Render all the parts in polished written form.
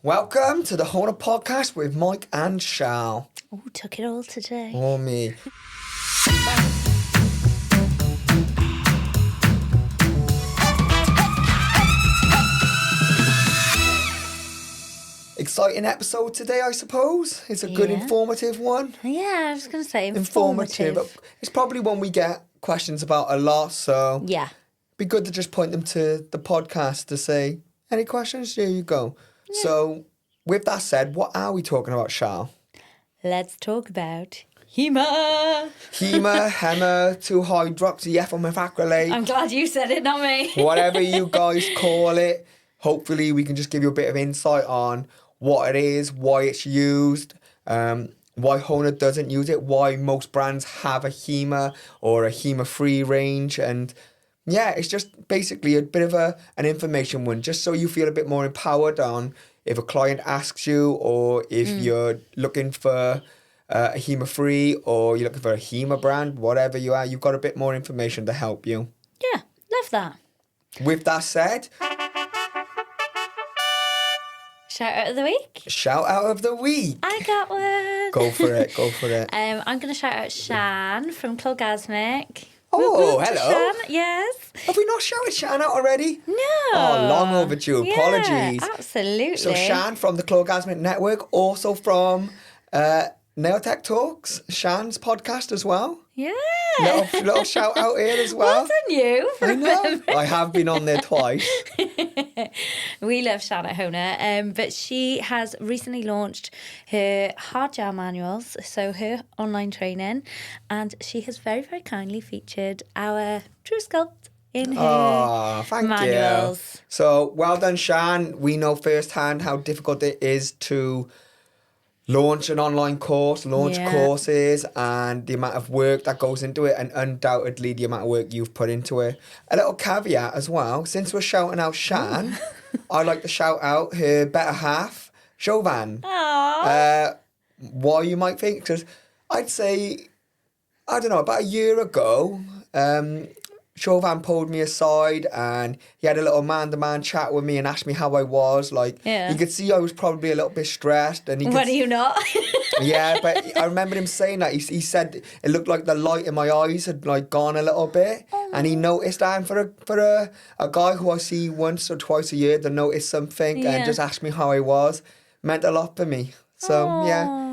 Welcome to the HONA Podcast with Mike and Charl. Oh, took it all today. Or me. Exciting episode today, I suppose. It's a good, informative one. Yeah, I was going to say informative. It's probably one we get questions about a lot, so yeah, be good to just point them to the podcast to say, any questions? Here you go. Yeah. So, with that said, what are we talking about, Charl? Let's talk about HEMA. HEMA, 2-hydroxymethacrylate. I'm glad you said it, not me. Whatever you guys call it. Hopefully, we can just give you a bit of insight on what it is, why it's used, why HONA doesn't use it, why most brands have a HEMA or a HEMA-free range. And yeah, it's just basically a bit of an information one, just so you feel a bit more empowered on if a client asks you or if you're looking for a HEMA-free or you're looking for a HEMA brand, whatever you are, you've got a bit more information to help you. Yeah, love that. With that said... Shout out of the week. Shout out of the week. I got one. Go for it. I'm going to shout out Shan from Clorgasmic. Oh, hello. Shan, yes. Have we not shouted Shan out already? No. Oh, long overdue. Yeah, Apologies. Absolutely. So Shan from the Clorgasmic Network, also from Nail Tech Talks, Shan's podcast as well. Yeah. Little shout out here as well. Well done you. I know. I have been on there twice. We love Shan at HONA, but she has recently launched her hard gel manuals, so her online training, and she has very, very kindly featured our True Sculpt in her manuals. You. So well done, Shan. We know firsthand how difficult it is to launch an online course, courses, and the amount of work that goes into it, and undoubtedly the amount of work you've put into it. A little caveat as well, since we're shouting out Shan, I'd like to shout out her better half, Chauvin. Why you might think, because I'd say, I don't know, about a year ago, Chauvin pulled me aside and he had a little man-to-man chat with me and asked me how I was. You could see I was probably a little bit stressed. And When are you not? Yeah, but I remember him saying that. He said it looked like the light in my eyes had gone a little bit. And he noticed that. And for a guy who I see once or twice a year to notice something and just ask me how I was, meant a lot for me. So, yeah.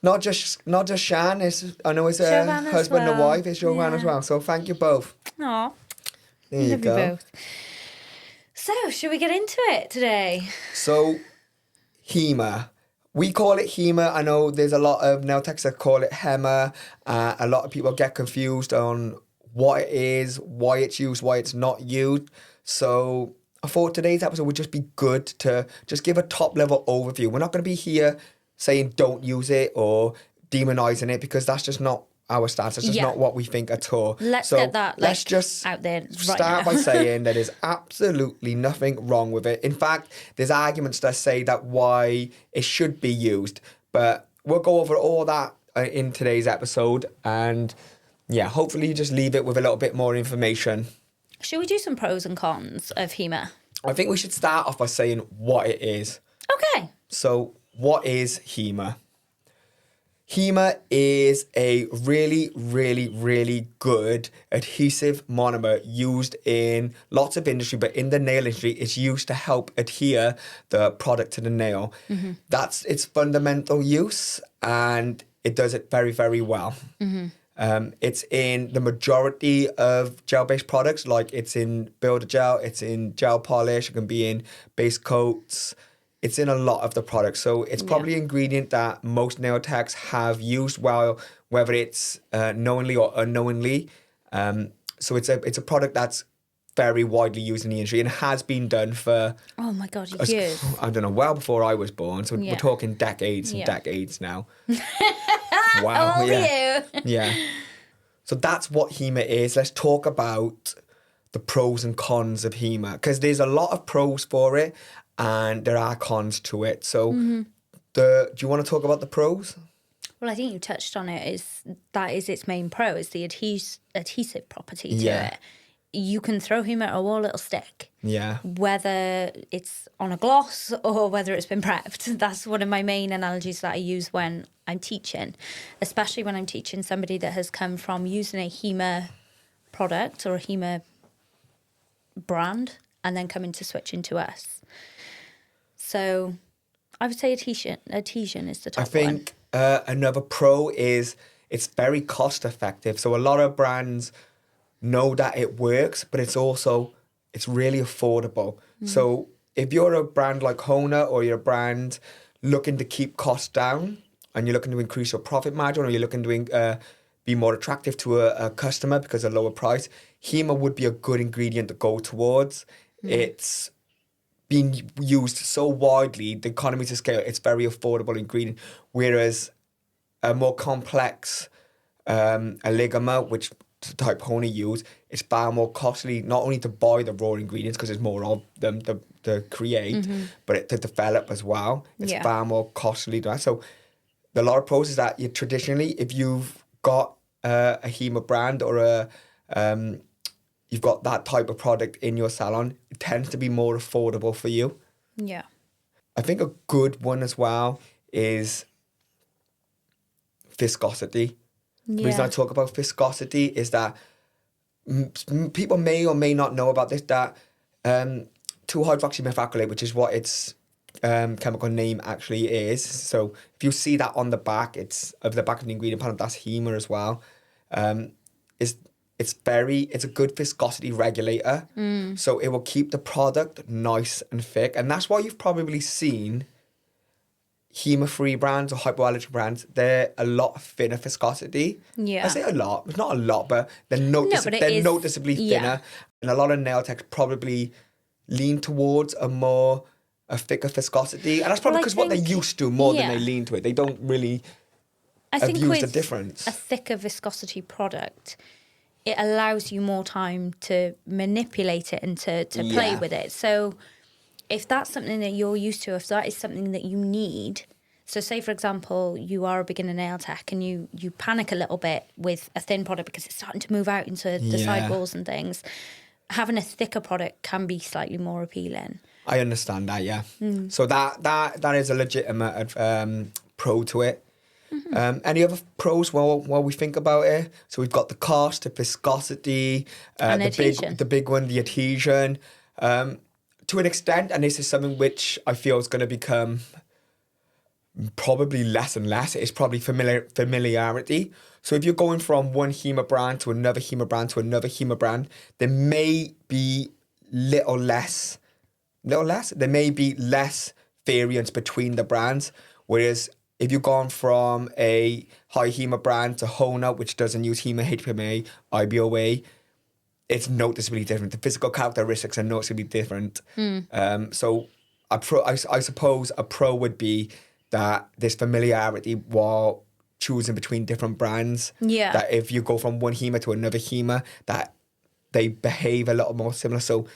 Not just Shan, I know it's a husband and wife, it's Chauvin as well. So thank you both. Aw. There you go. Both. So, should we get into it today? So, HEMA. We call it HEMA. I know there's a lot of nail techs that call it HEMA. A lot of people get confused on what it is, why it's used, why it's not used. So, I thought today's episode would just be good to just give a top-level overview. We're not going to be here saying don't use it or demonizing it, because that's just not our stance. That's just not what we think at all. Let's get that let's just out there right start by saying there is absolutely nothing wrong with it. In fact, there's arguments that say that why it should be used. But we'll go over all that in today's episode. And yeah, hopefully you just leave it with a little bit more information. Should we do some pros and cons of HEMA? I think we should start off by saying what it is. Okay. So, what is HEMA? HEMA is a really, really, really good adhesive monomer used in lots of industry, but in the nail industry, it's used to help adhere the product to the nail. Mm-hmm. That's its fundamental use, and it does it very, very well. Mm-hmm. It's in the majority of gel-based products, like it's in builder gel, it's in gel polish, it can be in base coats. It's in a lot of the products. So it's probably an ingredient that most nail techs have used, whether it's knowingly or unknowingly. So it's a product that's very widely used in the industry and has been done for... Oh my God, years. I don't know, well before I was born. So we're talking decades and decades now. Wow. Oh, you. Yeah. So that's what HEMA is. Let's talk about the pros and cons of HEMA, because there's a lot of pros for it and there are cons to it. So do you want to talk about the pros? Well, I think you touched on it. That is its main pro, is the adhesive property to it. you can throw HEMA at a wall, it'll stick. Yeah. Whether it's on a gloss or whether it's been prepped. That's one of my main analogies that I use when I'm teaching, especially when I'm teaching somebody that has come from using a HEMA product or a HEMA brand and then coming to switch into us. So I would say adhesion is the top one. I think another pro is it's very cost effective. So a lot of brands know that it works, but it's really affordable. So if you're a brand like HONA or you're a brand looking to keep costs down and you're looking to increase your profit margin or you're looking to be more attractive to a customer because of a lower price, HEMA would be a good ingredient to go towards. It's being used so widely, the economies of scale, it's very affordable ingredient. Whereas a more complex oligoma, which the type HONA use, it's far more costly, not only to buy the raw ingredients because there's more of them to create, but to develop as well. It's far more costly to that. So a lot of pros is that traditionally, if you've got a HEMA brand or you've got that type of product in your salon, it tends to be more affordable for you. Yeah. I think a good one as well is viscosity. The reason I talk about viscosity is that people may or may not know about this, that 2-hydroxymethacrylate, which is what its chemical name actually is. So if you see that on the back, it's of the back of the ingredient panel, that's HEMA as well. It's a good viscosity regulator. So it will keep the product nice and thick. And that's why you've probably seen HEMA-free brands or hypoallergen brands, they're a lot thinner viscosity. Yeah. I say a lot. It's not a lot, but they're noticeably thinner. Yeah. And a lot of nail techs probably lean towards a thicker viscosity. And that's probably because what they're used to more than they lean to it. They don't really view the difference. A thicker viscosity product, it allows you more time to manipulate it and to play with it. So if that's something that you're used to, if that is something that you need, so say, for example, you are a beginner nail tech and you panic a little bit with a thin product because it's starting to move out into the sidewalls and things, having a thicker product can be slightly more appealing. I understand that, yeah. So that is a legitimate pro to it. Any other pros while we think about it? So we've got the cost, the viscosity, and adhesion. The big one, the adhesion. To an extent, and this is something which I feel is going to become probably less and less, it's probably familiarity. So if you're going from one HEMA brand to another HEMA brand to another HEMA brand, there may be little less, there may be less variance between the brands. Whereas if you've gone from a high HEMA brand to HONA, which doesn't use HEMA, HPMA, IBOA, it's noticeably different. The physical characteristics are noticeably different. So I suppose a pro would be that there's familiarity while choosing between different brands. Yeah. That if you go from one HEMA to another HEMA, that they behave a little more similar. So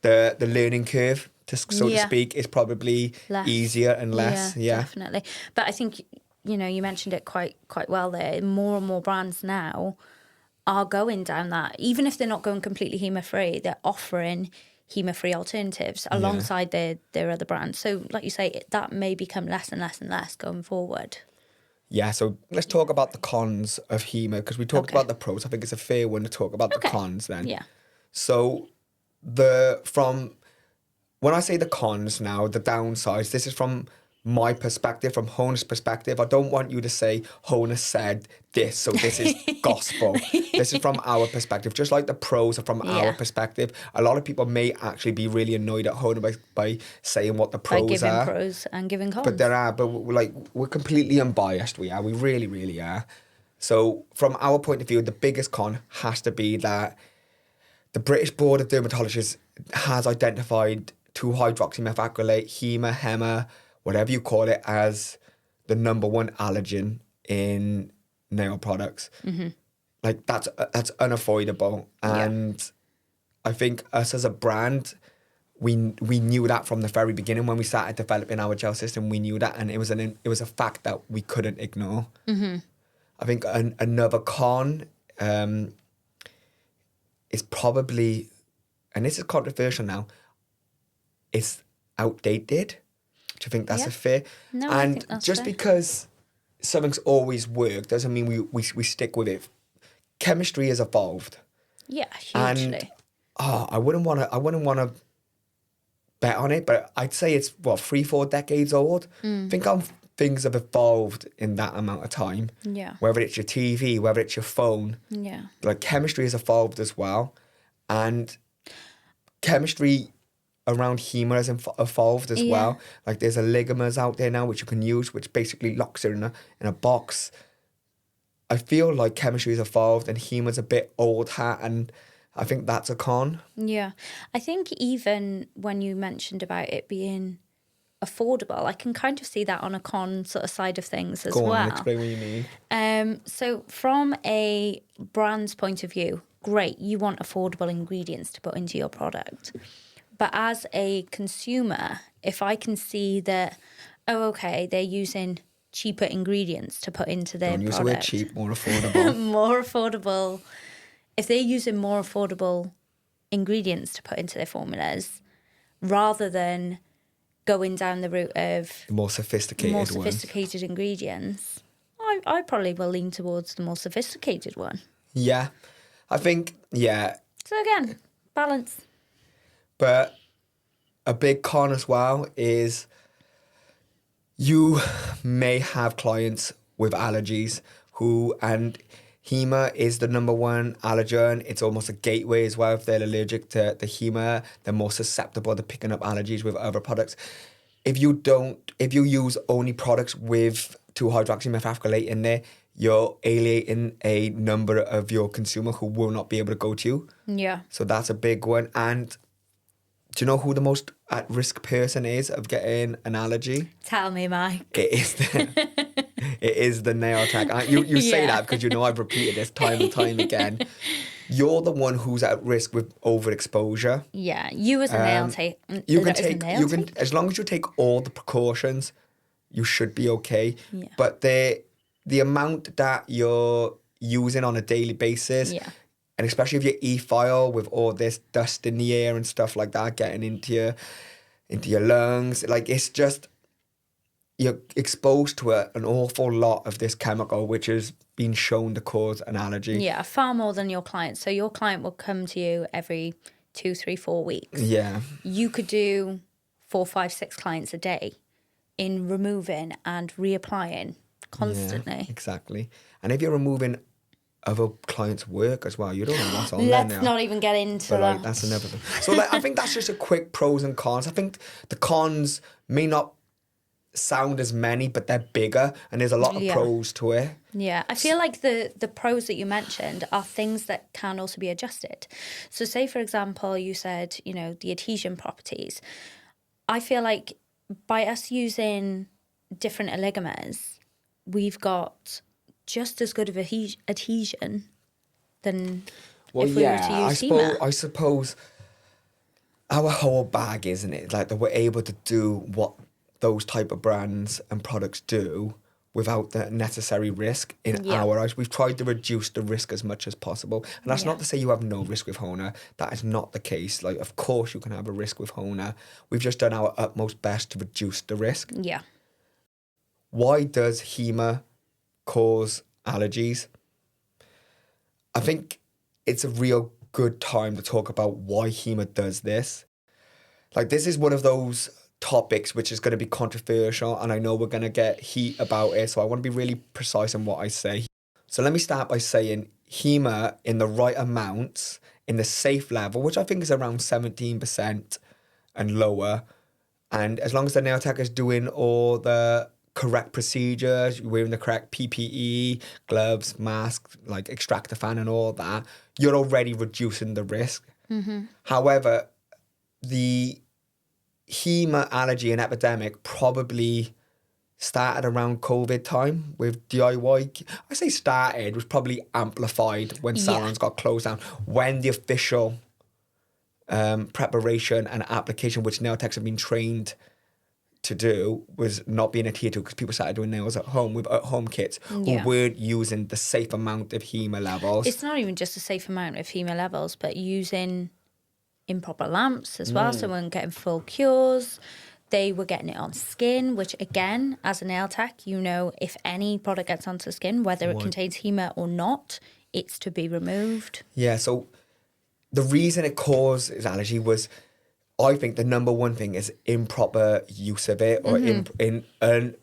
the learning curve, to speak, is probably easier and less. Yeah, definitely. But I think, you mentioned it quite well there. More and more brands now are going down that. Even if they're not going completely HEMA-free, they're offering HEMA-free alternatives alongside their other brands. So, like you say, that may become less and less and less going forward. Yeah, so let's talk about the cons of HEMA, because we talked about the pros. I think it's a fair one to talk about the cons then. Yeah. So when I say the cons now, the downsides, this is from my perspective, from HONA's perspective. I don't want you to say HONA said this, so this is gospel. This is from our perspective. Just like the pros are from our perspective. A lot of people may actually be really annoyed at HONA by saying what the pros are. By giving pros and giving cons. But we're completely unbiased. We are. We really, really are. So from our point of view, the biggest con has to be that the British Board of Dermatologists has identified 2-hydroxymethacrylate, HEMA, whatever you call it, as the number one allergen in nail products. Like that's unavoidable. And I think us as a brand, we knew that from the very beginning when we started developing our gel system. We knew that, and it was a fact that we couldn't ignore. I think another con is probably, and this is controversial now, it's outdated. Do you think that's a fair? No, I and think that's just fair. because something's always worked doesn't mean we stick with it. Chemistry has evolved. Yeah, hugely. And I wouldn't want to bet on it, but I'd say it's 3-4 decades old. Think how things have evolved in that amount of time. Yeah. Whether it's your TV, whether it's your phone. Yeah. Like chemistry has evolved as well, and chemistry around HEMA has evolved as well. Like there's oligomers out there now which you can use, which basically locks it in a box. I feel like chemistry has evolved and HEMA's a bit old hat, and I think that's a con. Yeah. I think even when you mentioned about it being affordable, I can kind of see that on a con sort of side of things as Go well. on, explain what you mean. So from a brand's point of view, great, you want affordable ingredients to put into your product. But as a consumer, if I can see that, they're using cheaper ingredients to put into their Don't use product. the word cheap, more affordable. More affordable. If they're using more affordable ingredients to put into their formulas, rather than going down the route of The more sophisticated ingredients, I probably will lean towards the more sophisticated one. Yeah, I think, So again, balance. But a big con as well is you may have clients with allergies and HEMA is the number one allergen. It's almost a gateway as well. If they're allergic to the HEMA, they're more susceptible to picking up allergies with other products. If you use only products with 2-hydroxymethacrylate in there, you're alienating a number of your consumer who will not be able to go to you. Yeah. So that's a big one. And do you know who the most at-risk person is of getting an allergy? Tell me, Mike. It is the nail tech. You say that because you know I've repeated this time and time again. You're the one who's at risk with overexposure. Yeah, you as a nail tech. As long as you take all the precautions, you should be okay. Yeah. But the amount that you're using on a daily basis, and especially if you're e-file with all this dust in the air and stuff like that getting into your lungs, like it's just, you're exposed to an awful lot of this chemical which has been shown to cause an allergy. Yeah, far more than your client. So your client will come to you every 2, 3, 4 weeks. Yeah. You could do 4, 5, 6 clients a day in removing and reapplying constantly. Yeah, exactly. And if you're removing other clients' work as well, you don't know what's on there now. Let's not even get into But that. that's another thing. So I think that's just a quick pros and cons. I think the cons may not sound as many, but they're bigger, and there's a lot of pros to it. Yeah, I feel like the pros that you mentioned are things that can also be adjusted. So say, for example, you said, the adhesion properties. I feel like by us using different oligomers, we've got just as good of adhesion than if we were to use HEMA. I suppose our whole bag, isn't it? Like that we're able to do what those type of brands and products do without the necessary risk in our eyes. We've tried to reduce the risk as much as possible. And that's not to say you have no risk with HONA. That is not the case. Like, of course you can have a risk with HONA. We've just done our utmost best to reduce the risk. Yeah. Why does HEMA cause allergies? I think it's a real good time to talk about why HEMA does this. Like, this is one of those topics which is going to be controversial, and I know we're going to get heat about it, so I want to be really precise in what I say. So let me start by saying HEMA in the right amounts, in the safe level, which I think is around 17% and lower, and as long as the nail tech is doing all the correct procedures, you're wearing the correct PPE, gloves, mask, like extractor fan and all that, you're already reducing the risk. Mm-hmm. However, the HEMA allergy and epidemic probably started around COVID time with DIY. I say started, was probably amplified when salons got closed down, when the official preparation and application, which nail techs have been trained to do was not being adhered to because people started doing nails at home with at-home kits who Yeah. weren't using the safe amount of HEMA levels. It's not even just a safe amount of HEMA levels, but using improper lamps as well, so we weren't getting full cures. They were getting it on skin, which again, as a nail tech, you know, if any product gets onto skin, whether it contains HEMA or not, it's to be removed. Yeah, so the reason it causes allergy was, I think the number one thing is improper use of it, or in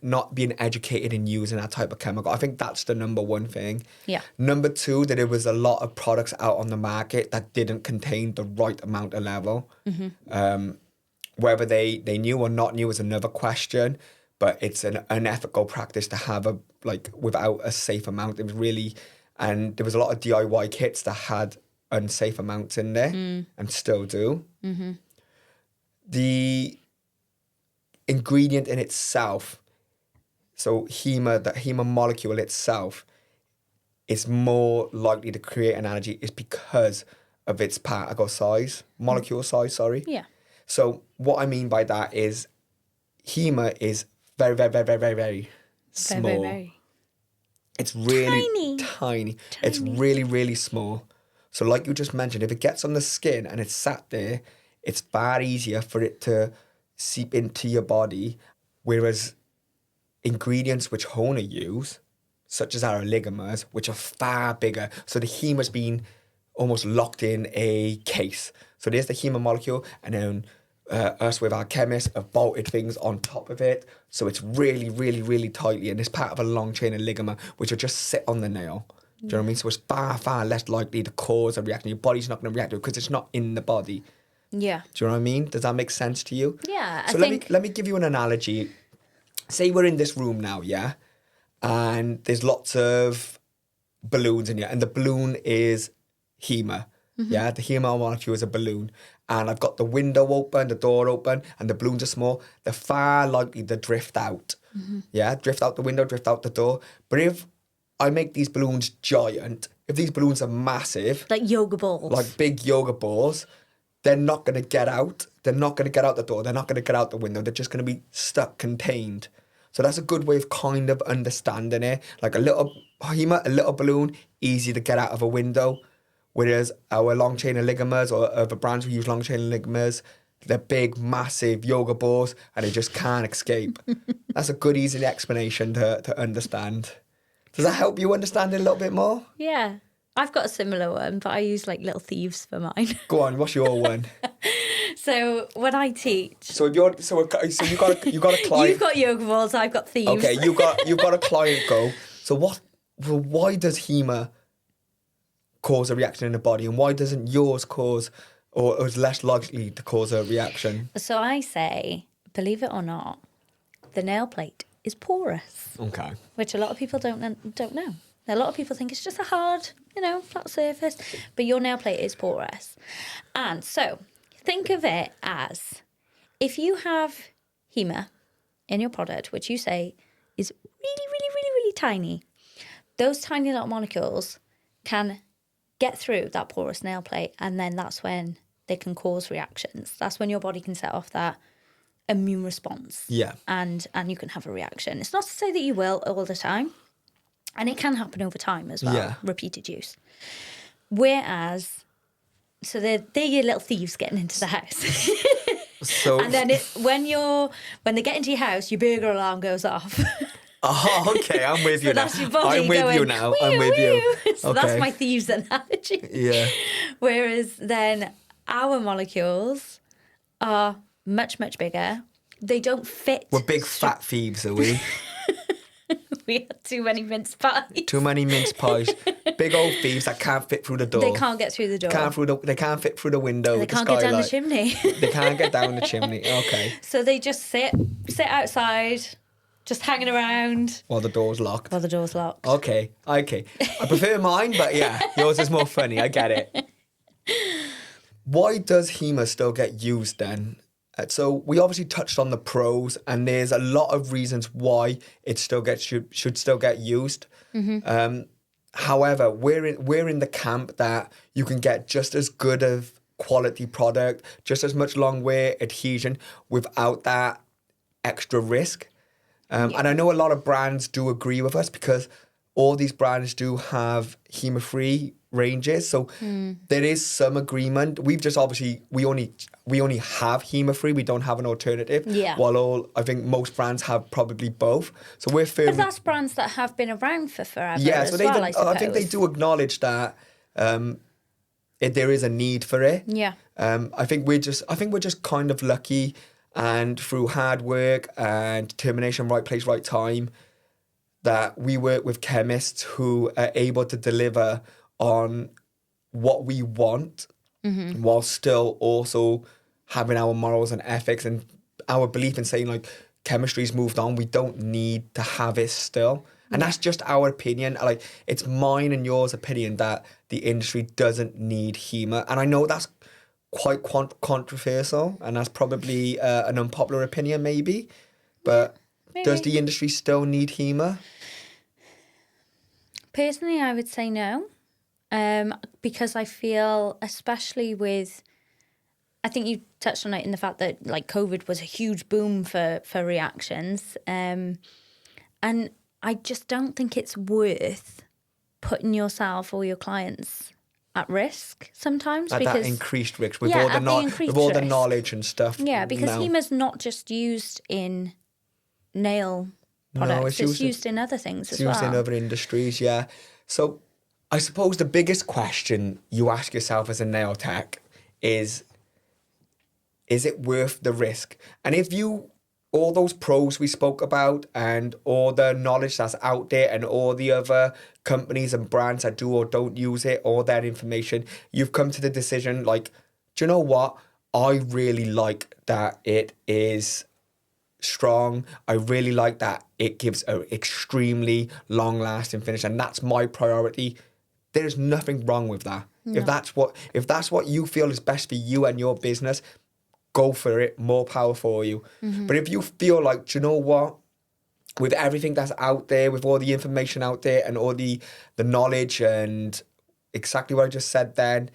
not being educated in using that type of chemical. I think that's the number one thing. Yeah. Number two, that there was a lot of products out on the market that didn't contain the right amount of level. Whether they knew or not knew is another question, but it's an unethical practice to have without a safe amount. It was really, and there was a lot of DIY kits that had unsafe amounts in there and still do. The ingredient in itself, so HEMA, the HEMA molecule itself, is more likely to create an allergy is because of its molecule size, sorry. Yeah. So what I mean by that is HEMA is very, very, very, very, very, very small. Very, very. It's really tiny. It's really, really small. So like you just mentioned, if it gets on the skin and it's sat there, it's far easier for it to seep into your body. Whereas ingredients which HONA use, such as our oligomers, which are far bigger. So the HEMA's been almost locked in a case. So there's the HEMA molecule, and then us with our chemists have bolted things on top of it. So it's really, really, really tightly, and it's part of a long chain of ligament, which will just sit on the nail. Do you know what I mean? So it's far, far less likely to cause a reaction. Your body's not going to react to it because it's not in the body. Yeah. Do you know what I mean? Does that make sense to you? Yeah, So let me give you an analogy. Say we're in this room now, yeah? And there's lots of balloons in here, and the balloon is HEMA. Yeah, the HEMA molecule is a balloon. And I've got the window open, the door open, and the balloons are small. They're far likely to drift out. Yeah, drift out the window, drift out the door. But if I make these balloons giant, if these balloons are massive, like yoga balls. like big yoga balls, they're not going to get out. They're not going to get out the door. They're not going to get out the window. They're just going to be stuck, contained. So that's a good way of kind of understanding it. Like a little HEMA, a little balloon, easy to get out of a window. Whereas our long chain oligomers, or other brands who use long chain oligomers, they're big, massive yoga balls and they just can't escape. That's a good, easy explanation to understand. Does that help you understand it a little bit more? Yeah. I've got a similar one, but I use like little thieves for mine. Go on, what's your one? So when I teach, So you got a client. you've got yoga balls, I've got thieves. Okay, you got a client go. So why does HEMA cause a reaction in the body, and why doesn't yours cause, or is less likely to cause a reaction? So I say, believe it or not, the nail plate is porous, Okay. which a lot of people don't know. A lot of people think it's just a hard, flat surface, but your nail plate is porous. And so think of it as if you have HEMA in your product, which you say is really, really, really, really tiny, those tiny little molecules can get through that porous nail plate, and then that's when they can cause reactions. That's when your body can set off that immune response. Yeah. And you can have a reaction. It's not to say that you will all the time, and it can happen over time as well, Yeah. repeated use. Whereas, so they're your little thieves getting into the house. So And then when they get into your house, your burglar alarm goes off. Oh, okay, I'm with you So now. that's your body I'm with going, you now. "Wee, I'm with you. wee." So that's my thieves analogy. Yeah. Whereas then our molecules are much, much bigger. They don't fit. We're big fat thieves, are we? We had too many mince pies. Too many mince pies. Big old thieves that can't fit through the door. They can't get through the door. They can't fit through the window. They with can't the get down the skylight. chimney. They can't get down the chimney. Okay. So they just sit outside, just hanging around While the door's locked. while the door's locked. Okay. I prefer mine, but yeah, yours is more funny. I get it. Why does HEMA still get used then? So we obviously touched on the pros, and there's a lot of reasons why it still should still get used. However, we're in the camp that you can get just as good of quality product, just as much long wear adhesion without that extra risk. And I know a lot of brands do agree with us because all these brands do have HEMA-free ranges. So there is some agreement. We've just obviously, we only have HEMA-free. We don't have an alternative. Yeah. While I think most brands have probably both. So we're firmly... But that's brands that have been around for forever Yeah, so I suppose. I think they do acknowledge that there is a need for it. Yeah. I think we're just kind of lucky, and through hard work and determination, right place, right time, that we work with chemists who are able to deliver on what we want, while still also having our morals and ethics and our belief in saying, like, chemistry's moved on. We don't need to have it still. And that's just our opinion. Like, it's mine and yours opinion that the industry doesn't need HEMA. And I know that's quite controversial, and that's probably an unpopular opinion maybe. But does the industry still need HEMA? Personally, I would say no. Because I feel, especially with... I think you touched on it in the fact that, like, COVID was a huge boom for reactions. And I just don't think it's worth putting yourself or your clients at risk sometimes. At because that increased risk with all the knowledge and stuff. Yeah, because HEMA's not just used in nail products. It's used in other things as well. It's used in other industries, yeah. So I suppose the biggest question you ask yourself as a nail tech is it worth the risk? And if you... all those pros we spoke about and all the knowledge that's out there and all the other companies and brands that do or don't use it, all that information, you've come to the decision, like, do you know what? I really like that it is strong. I really like that it gives an extremely long-lasting finish, and that's my priority. There's nothing wrong with that. No. If that's what you feel is best for you and your business, go for it, more power for you. But if you feel like, do you know what? With everything that's out there, with all the information out there and all the knowledge and exactly what I just said then,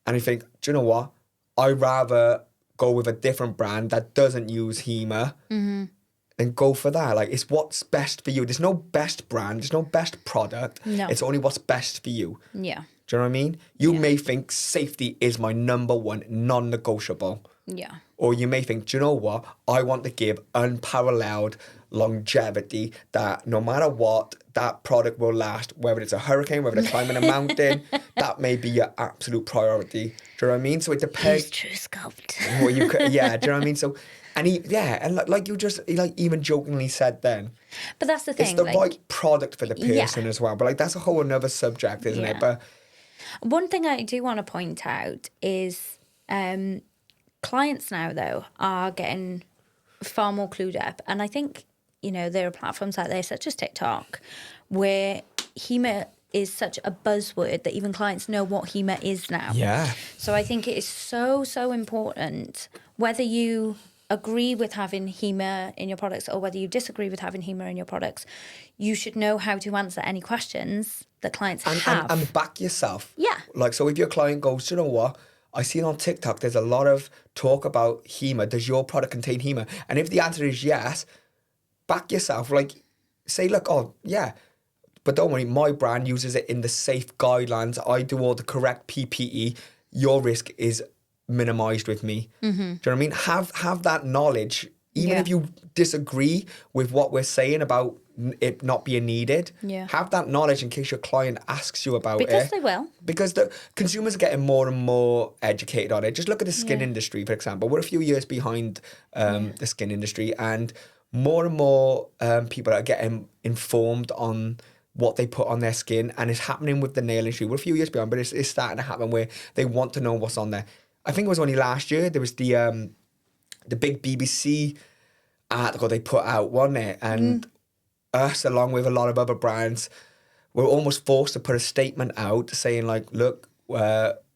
and you think, do you know what? I'd rather go with a different brand that doesn't use HEMA, and go for that. Like, it's what's best for you. There's no best brand, there's no best product. No. It's only what's best for you. Yeah. Do you know what I mean? You may think safety is my number one non-negotiable. Yeah. Or you may think, do you know what? I want to give unparalleled longevity that no matter what, that product will last, whether it's a hurricane, whether they're climbing a mountain, that may be your absolute priority. Do you know what I mean? So it depends. Use True Sculpt. Well, do you know what I mean? So, and like you just, like, even jokingly said then. But that's the thing. It's the right product for the person as well. But, like, that's a whole another subject, isn't it? But one thing I do want to point out is... clients now, though, are getting far more clued up. And I think, there are platforms out there such as TikTok where HEMA is such a buzzword that even clients know what HEMA is now. Yeah. So I think it is so, so important, whether you agree with having HEMA in your products or whether you disagree with having HEMA in your products, you should know how to answer any questions that clients have. And back yourself. Yeah. Like, so if your client goes, do you know what? I see on TikTok, there's a lot of talk about HEMA. Does your product contain HEMA? And if the answer is yes, back yourself. Like, say, look, oh, yeah, but don't worry, my brand uses it in the safe guidelines. I do all the correct PPE. Your risk is minimized with me. Do you know what I mean? Have that knowledge, even if you disagree with what we're saying about it not being needed. Yeah. Have that knowledge in case your client asks you about it. Because they will. Because the consumers are getting more and more educated on it. Just look at the skin industry, for example. We're a few years behind the skin industry, and more people are getting informed on what they put on their skin, and it's happening with the nail industry. We're a few years behind, but it's starting to happen where they want to know what's on there. I think it was only last year there was the big BBC article they put out, wasn't it? And us, along with a lot of other brands, were almost forced to put a statement out saying, like, look,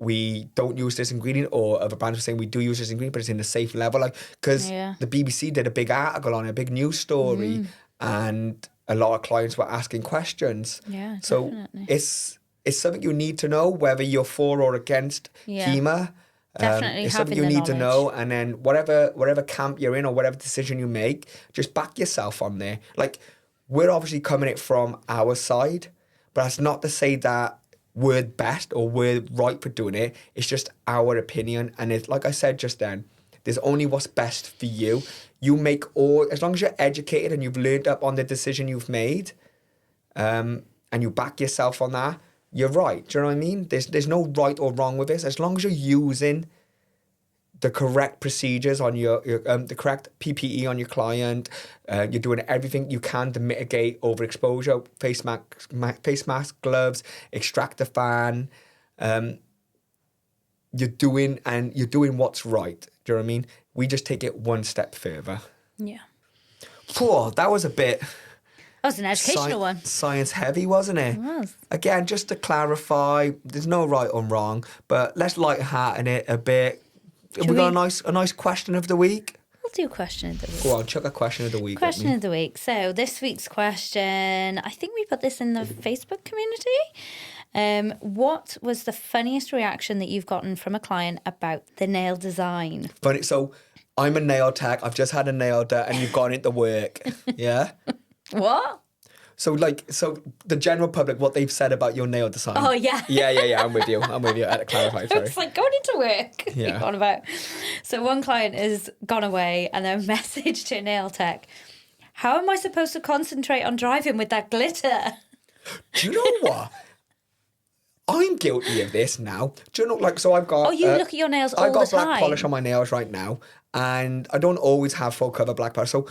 we don't use this ingredient, or other brands were saying we do use this ingredient, but it's in a safe level. Like, because the BBC did a big article on it, a big news story, and a lot of clients were asking questions. Yeah, so definitely. It's something you need to know, whether you're for or against HEMA. Definitely it's something having you the need to know, and then whatever camp you're in or whatever decision you make, just back yourself on there. Like, we're obviously coming it from our side, but that's not to say that we're best or we're right for doing it. It's just our opinion, and it's like I said just then, there's only what's best for you. You make as long as you're educated and you've learned up on the decision you've made, and you back yourself on that, you're right. Do you know what I mean? There's no right or wrong with this. As long as you're using the correct procedures on your the correct PPE on your client, you're doing everything you can to mitigate overexposure, face mask, gloves, extractor fan. You're doing what's right. Do you know what I mean? We just take it one step further. Yeah. Whew, that was a bit... That was an educational one. Science heavy, wasn't it? It was. Again, just to clarify, there's no right or wrong, but let's lighthearten it a bit. Have we got a nice question of the week? We'll do question of the week. Go on, chuck a question of the week. Question of the week. So this week's question, I think we put this in the Facebook community. What was the funniest reaction that you've gotten from a client about the nail design? Funny. So I'm a nail tech. I've just had a nail done, and you've gone into work. Yeah. What? So the general public, what they've said about your nail design. Oh, yeah. Yeah. I'm with you. I had to clarify. Sorry. It's like going into work. Yeah. On about. So one client has gone away and then messaged to a nail tech. How am I supposed to concentrate on driving with that glitter? Do you know what? I'm guilty of this now. Do you know, like, so I've got... Oh, you look at your nails all the time. I've got black polish on my nails right now, and I don't always have full cover black polish. So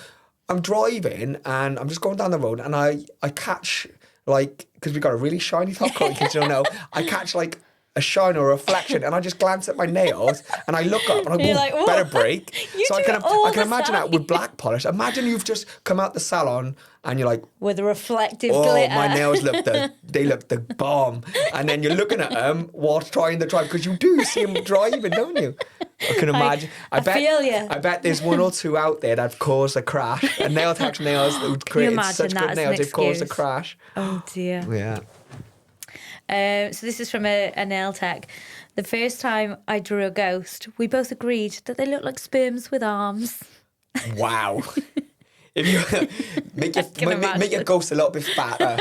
I'm driving, and I'm just going down the road, and I catch, like, because we got a really shiny top coat, in case you don't know, I catch, like, a shine or a reflection, and I just glance at my nails, and I look up, and I go, like, better break. You So I do it all can the imagine that time. with black polish. Imagine you've just come out the salon, and you're like, With a reflective oh, glitter. my nails look the bomb. And then you're looking at them while trying to drive, because you do see them driving, don't you? I can imagine. I feel you. I bet there's one or two out there that have caused a crash. And nail tech's nails that would create imagine such that good as an nails, they've caused a excuse? crash. Oh, dear. Yeah. So this is from a nail tech. The first time I drew a ghost, we both agreed that they looked like sperms with arms. Wow. If you make your ghost a little bit fatter.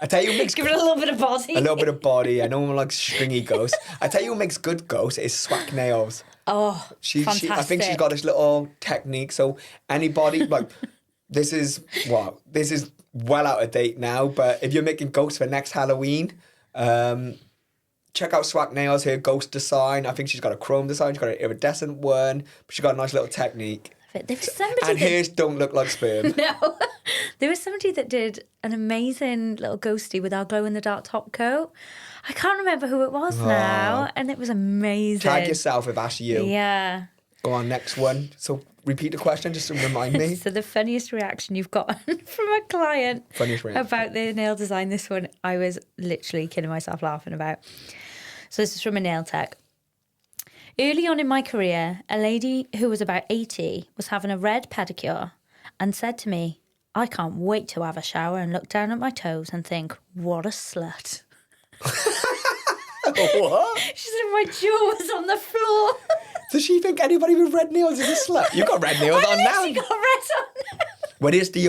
I tell you, Give it a little bit of body. a little bit of body. I know one likes stringy ghosts. I tell you, what makes good ghosts is swag nails. Oh, Fantastic. I think she's fantastic. got this little technique. So anybody, like, this is well out of date now, but if you're making ghosts for next Halloween, check out Swag Nails, her ghost design. I think she's got a chrome design, she's got an iridescent one, but she's got a nice little technique. There was somebody And hers don't look like sperm. No. There was somebody that did an amazing little ghosty with our glow-in-the-dark top coat. I can't remember who it was now, and it was amazing. Tag yourself if that's you. Yeah. Go on, next one. So repeat the question just to remind me. So the funniest reaction you've gotten from a client Funniest reaction. about the nail design, this one I was literally kidding myself laughing about. So this is from a nail tech. Early on in my career, a lady who was about 80 was having a red pedicure and said to me, I can't wait to have a shower and look down at my toes and think, what a slut. What? She said my jaw was on the floor. Does she think anybody with red nails is a slut? You've got red nails on now. She got red on. What is the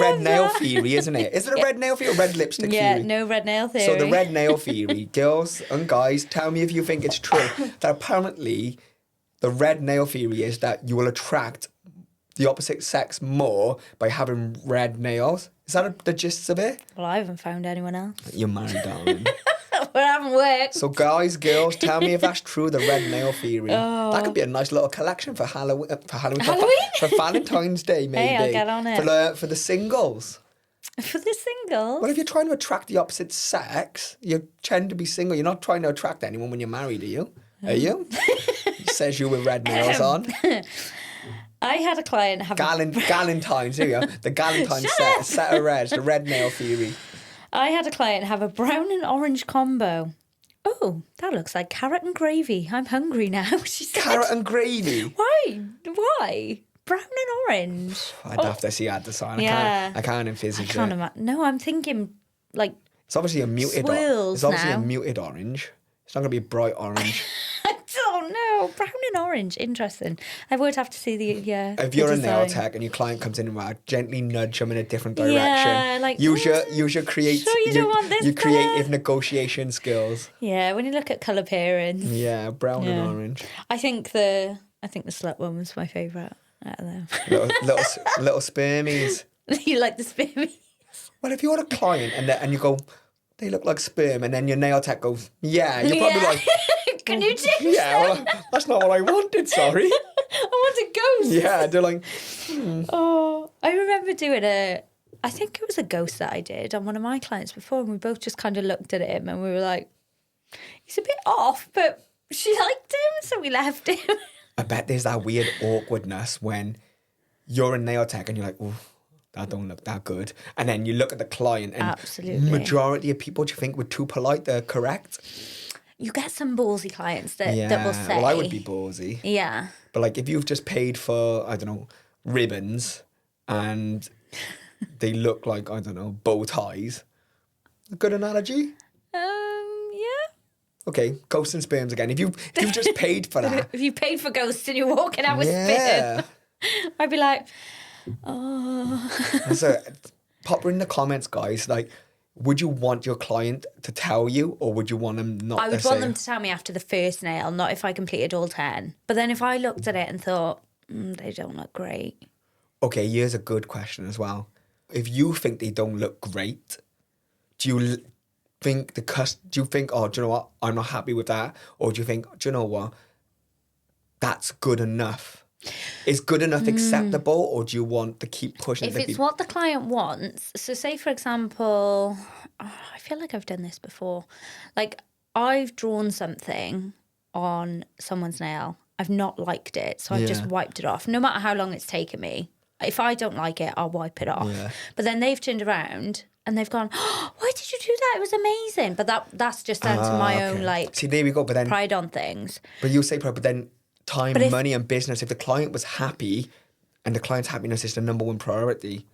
red nail theory, isn't it? Is it a red nail theory or red lipstick Yeah, theory? no red nail theory. So the red nail theory, girls and guys, tell me if you think it's true. That apparently the red nail theory is that you will attract the opposite sex more by having red nails. Is that the gist of it? Well, I haven't found anyone else. You're married, darling. But it haven't worked. So guys, girls, tell me if that's true, the red nail theory. That could be a nice little collection for Halloween? For Valentine's Day, maybe. Hey, I'll get on it. For the singles. For the single. Well, if you're trying to attract the opposite sex, you tend to be single. You're not trying to attract anyone when you're married, are you? Are you? Says you with red nails on. I had a client have Galentine's, here you go. The Galentine set of reds, the red nail theory. I had a client have a brown and orange combo. Oh, that looks like carrot and gravy. I'm hungry now, she said. Carrot and gravy? Why? Brown and orange. I'd have to see that design. Yeah. I can't envisage I can't it. imagine. No, I'm thinking like It's obviously a muted swirls It's obviously now. a muted orange. It's not going to be a bright orange. I Oh, brown and orange. Interesting. I would have to see the If you're the a nail design. tech and your client comes in and gently nudge them in a different direction. Yeah, like, use your sure you don't want this your creative colour? negotiation skills. Yeah, when you look at colour pairings. Yeah, brown and orange. I think the slut one was my favourite out of them. Little spermies. You like the spermy? Well, if you're a client and you go, they look like sperm, and then your nail tech goes, yeah, you're probably like, Can you change yeah, them? well, that's not what I wanted, sorry. I want a ghost. Yeah, they're like, Oh, I remember doing I think it was a ghost that I did on one of my clients before, and we both just kind of looked at him and we were like, he's a bit off, but she liked him, so we left him. I bet there's that weird awkwardness when you're a nail tech and you're like, oh, that don't look that good. And then you look at the client and Absolutely. majority of people, do you think, were too polite, they're correct? You get some ballsy clients that will say. Well, I would be ballsy. Yeah. But like if you've just paid for, I don't know, ribbons and they look like, I don't know, bow ties. A good analogy? Yeah. Okay, ghosts and sperms again. If you've just paid for that. If you paid for ghosts and you're walking out with Yeah. sperm, I'd be like, oh. So pop in the comments, guys, like, would you want your client to tell you or would you want them not to I would say? want them to tell me after the first nail, not if I completed all 10. But then if I looked at it and thought, they don't look great. Okay, here's a good question as well. If you think they don't look great, do you think oh, do you know what, I'm not happy with that? Or do you think, do you know what, that's good enough? Is good enough acceptable, or do you want to keep pushing? If it's what the client wants, so say for example, I feel like I've done this before. Like I've drawn something on someone's nail, I've not liked it, so I've just wiped it off. No matter how long it's taken me, if I don't like it, I'll wipe it off. Yeah. But then they've turned around and they've gone, oh, why did you do that? It was amazing. But that's just down to my own like. See, there we go. But then pride on things. But you say pride, but then time, But if- money, and business. If the client was happy, and the client's happiness is the number one priority.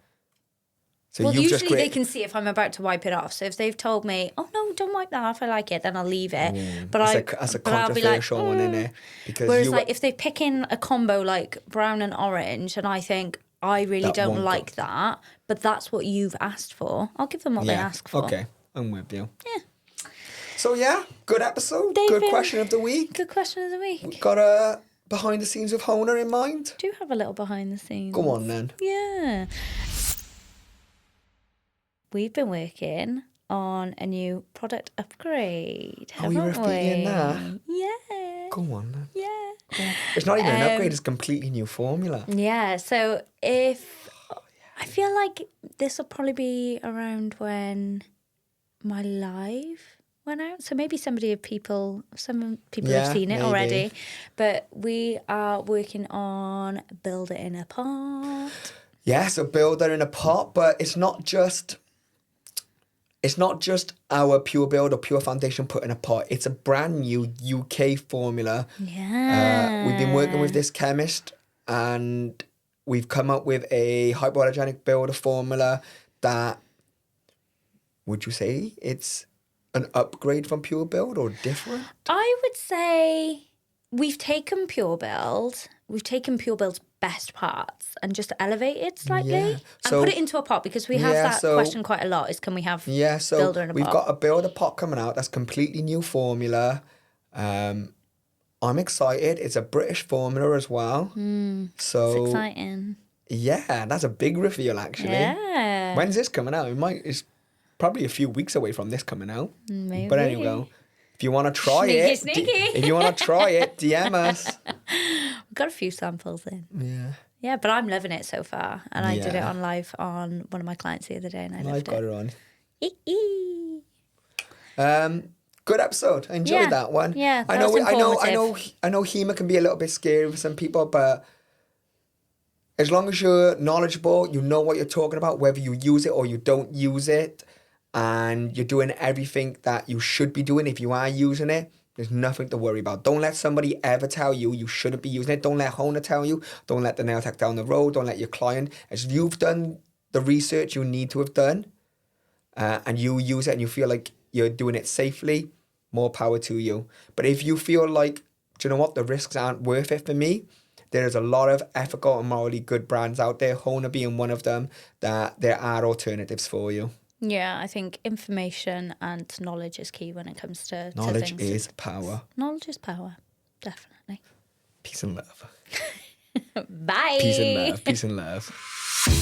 So Well, you've usually they can see if I'm about to wipe it off. So if they've told me, oh no, don't wipe that off, I like it, then I'll leave it. But that's a but I'll be like, controversial one, isn't it? Because whereas like if they pick in a combo like brown and orange, and I think I really That don't won't like that, but that's what you've asked for, I'll give them what they ask for. Okay, I'm with you. Yeah. So yeah, good episode. David, Good question of the week. Good question of the week. Got a behind the scenes of HONA in mind. Do have a little behind the scenes. Go on then. Yeah. We've been working on a new product upgrade. Are we repeating that? Yeah. Go on then. Yeah. It's not even an upgrade, it's a completely new formula. Yeah. So I feel like this will probably be around when my live went out. So maybe some people have seen it maybe. already. But we are working on Build It in a Pot. Yeah, so builder in a pot, but it's not just our pure build or pure foundation put in a pot. It's a brand new UK formula. Yeah. We've been working with this chemist and we've come up with a hypoallergenic builder formula that, would you say it's an upgrade from pure build or different? I would say we've taken pure build's best parts and just elevated slightly and So- put it into a pot, because we have that question quite a lot, is can we have Yeah, so builder in a we've pot? got a builder pot coming out that's completely new formula. I'm excited. It's a British formula as well. So It's exciting. yeah, that's a big reveal actually. Yeah. When's this coming out? It's probably a few weeks away from this coming out. Maybe. But anyway, if you want to try Sneaky, it, sneaky. if you want to try it, DM us. We've got a few samples in. Yeah, Yeah, but I'm loving it so far. And I did it Yeah. on live on one of my clients the other day and I I've loved got it. it on. Ee-ee. Good episode. I enjoyed Yeah. that one. Yeah, I that know. was I know. informative. I know. HEMA can be a little bit scary for some people, but as long as you're knowledgeable, you know what you're talking about, whether you use it or you don't use it, and you're doing everything that you should be doing if you are using it, there's nothing to worry about. Don't let somebody ever tell you shouldn't be using it. Don't let HONA tell you. Don't let the nail tech down the road. Don't let your client. As you've done the research you need to have done, and you use it and you feel like you're doing it safely, more power to you. But if you feel like do you know what? The risks aren't worth it for me. There's a lot of ethical and morally good brands out there, HONA being one of them, that there are alternatives for you. Yeah, I think information and knowledge is key when it comes to Knowledge things. is power. Knowledge is power, definitely. Peace and love. Bye. Peace and love. Peace and love.